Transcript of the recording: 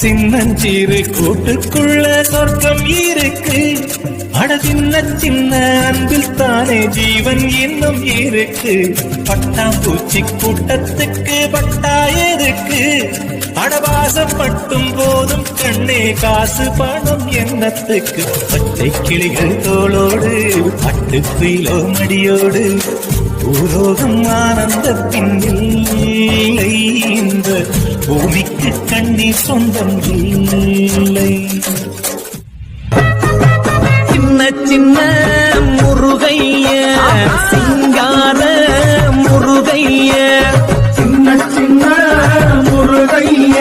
சின்னஞ்சீரு கூட்டுக்குள்ள சொர்க்கம் இருக்கு. அட சின்ன சின்ன அன்பில் தானே ஜீவன் இன்னும் இருக்கு. பட்டாம்பூச்சி கூட்டத்துக்கு பட்டா எதுக்கு? அடவாசம் மட்டும் போதும் கண்ணே, காசு பணம் எண்ணத்துக்கு. பச்சை கிளிகள் தோளோடு பட்டு குயிலோ மடியோடு பூலோகம் ஆனந்தத்தின் இல்லை. இந்த பூமிக்கு கண்ணீர் சொந்தம் இல்லை. சின்ன சின்ன முருகைய சிங்கார முருகைய, சின்ன சின்ன முருகைய